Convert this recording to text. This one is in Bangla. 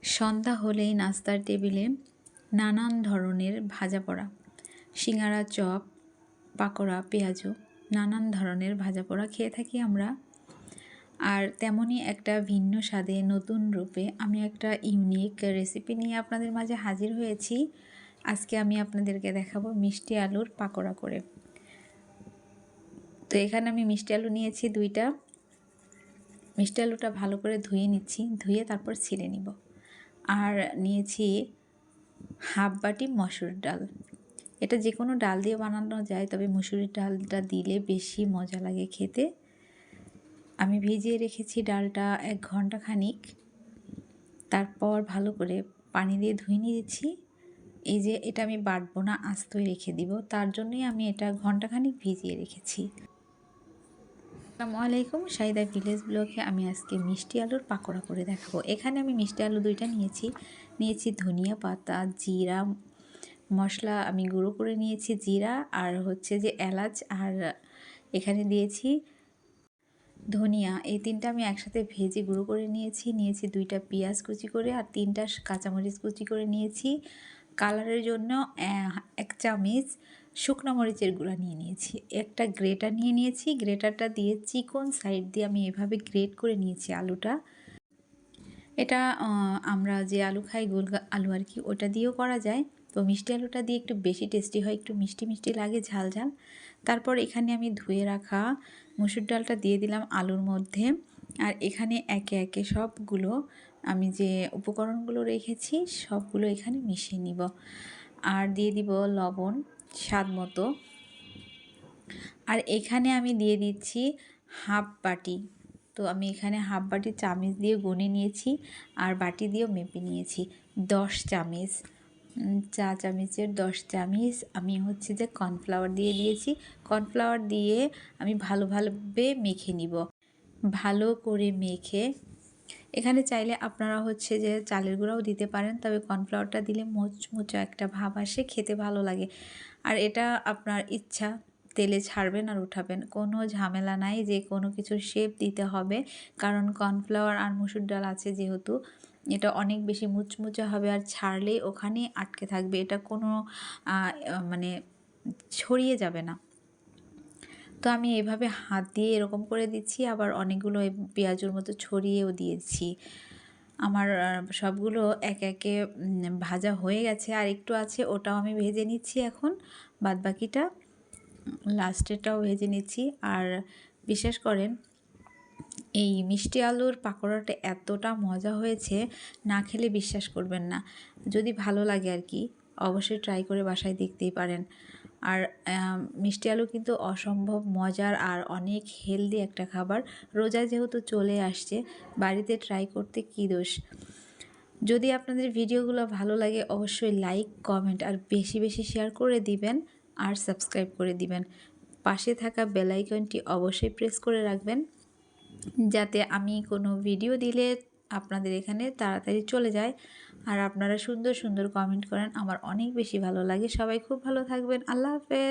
সন্ধ্যা হলেই নাস্তার টেবিলে নানান ধরনের ভাজা পোড়া, সিঙ্গারা, চপ, পাকোড়া, পেঁয়াজু, নানান ধরনের ভাজা পোড়া খেয়ে থাকি আমরা। আর তেমনই একটা ভিন্ন স্বাদে নতুন রূপে আমি একটা ইউনিক রেসিপি নিয়ে আপনাদের মাঝে হাজির হয়েছি। আজকে আমি আপনাদেরকে দেখাবো মিষ্টি আলুর পাকোড়া করে। তো এখানে আমি মিষ্টি আলু নিয়েছি 2টা। মিষ্টি আলুটা ভালো করে ধুয়ে নিচ্ছি, ধুয়ে তারপর ছিলে নিব। আর নিয়েছি হাফ বাটি মসুর ডাল। এটা যে কোনো ডাল দিয়ে বানানো যায়, তবে মুসুরির ডালটা দিলে বেশি মজা লাগে খেতে। আমি ভিজিয়ে রেখেছি ডালটা 1 ঘন্টা খানিক। তারপর ভালো করে পানি দিয়ে ধুয়ে নিয়েছি। এই যে এটা আমি বাটবো না, আস্তই রেখে দিব, তার জন্যই আমি এটা ঘন্টা খানিক ভিজিয়ে রেখেছি। আসসালামু আলাইকুম, শাহিদা ভিলেজ ব্লগে আমি আজকে মিষ্টি আলুর পাকোড়া করে দেখাবো। এখানে আমি মিষ্টি আলু 2টা নিয়েছি ধনিয়া পাতা, জিরা মশলা আমি গুঁড়ো করে নিয়েছি, জিরা আর হচ্ছে যে এলাচ, আর এখানে দিয়েছি ধনিয়া। এই 3টা আমি একসাথে ভেজে গুঁড়ো করে নিয়েছি। 2টা পেঁয়াজ কুচি করে, আর 3টা কাঁচামরিচ কুচি করে নিয়েছি। কালারের জন্য 1 চামচ শুকনো মরিচের গুঁড়া নিয়েছি। একটা গ্রেটার নিয়েছি। গ্রেটারটা দিয়ে চিকন সাইড দিয়ে আমি এভাবে গ্রেট করে নিয়েছি আলুটা। এটা আমরা যে আলু খাই, গোল আলু আর কি, ওটা দিয়েও করা যায়। তো মিষ্টি আলুটা দিয়ে একটু বেশি টেস্টি হয়, একটু মিষ্টি মিষ্টি লাগে, ঝাল ঝাল। তারপর এখানে আমি ধুয়ে রাখা মসুর ডালটা দিয়ে দিলাম আলুর মধ্যে। আর এখানে একে একে সবগুলো আমি যে উপকরণগুলো রেখেছি সবগুলো এখানে মিশিয়ে নিব। আর দিয়ে দিব লবণ স্বাদ মতো। আর এখানে আমি দিয়ে দিচ্ছি হাফ বাটি। তো আমি এখানে হাফ বাটি চামচ দিয়ে গুনে নিয়েছি, আর বাটি দিয়েও মেপে নিয়েছি। 10 চামচ, চা চামচের 10 চামচ আমি হচ্ছে যে কর্নফ্লাওয়ার দিয়ে দিয়েছি। কর্নফ্লাওয়ার দিয়ে আমি ভালোভাবে মেখে নিব। ভালো করে মেখে এখানে চাইলে আপনারা হচ্ছে যে চালের গুঁড়াও দিতে পারেন, তবে কর্নফ্লাওয়ারটা দিলে মুচমুচে একটা ভাব আসে, খেতে ভালো লাগে। আর এটা আপনার ইচ্ছা, তেলে ছাড়বেন আর উঠাবেন, কোনো ঝামেলা নাই যে কোনো কিছুর শেপ দিতে হবে। কারণ কর্নফ্লাওয়ার আর মসুর ডাল আছে যেহেতু, এটা অনেক বেশি মুচমুচে হবে, আর ছাড়লেই ওখানেই আটকে থাকবে, এটা কোনো মানে ছড়িয়ে যাবে না। তো আমি এভাবে হাত দিয়ে এরকম করে দিচ্ছি, আবার অনেকগুলো পেঁয়াজুর মতো ছড়িয়েও দিয়েছি। আমার সবগুলো একে একে ভাজা হয়ে গেছে, আর একটু আছে, ওটাও আমি ভেজে নিচ্ছি এখন। বাদবাকিটা লাস্টেরটাও ভেজে নিচ্ছি। আর বিশ্বাস করেন এই মিষ্টি আলুর পাকোড়াটা এতটা মজা হয়েছে, না খেলে বিশ্বাস করবেন না। যদি ভালো লাগে আর কি, অবশ্যই ট্রাই করে বাসায় দেখতেই পারেন। আর মিষ্টি আলু কিন্তু অসম্ভব মজার আর অনেক হেলদি একটা খাবার। রোজা যেহেতু চলে আসছে, বাড়িতে ট্রাই করতে কী দোষ। যদি আপনাদের ভিডিওগুলো ভালো লাগে অবশ্যই লাইক, কমেন্ট আর বেশি বেশি শেয়ার করে দিবেন, আর সাবস্ক্রাইব করে দিবেন। পাশে থাকা বেল আইকনটি অবশ্যই প্রেস করে রাখবেন, যাতে আমি কোনো ভিডিও দিলে আপনাদের এখানে তাড়াতাড়ি চলে যায়। আর আপনারা সুন্দর সুন্দর কমেন্ট করেন, আমার অনেক বেশি ভালো লাগে। সবাই খুব ভালো থাকবেন। আল্লাহ হাফেজ।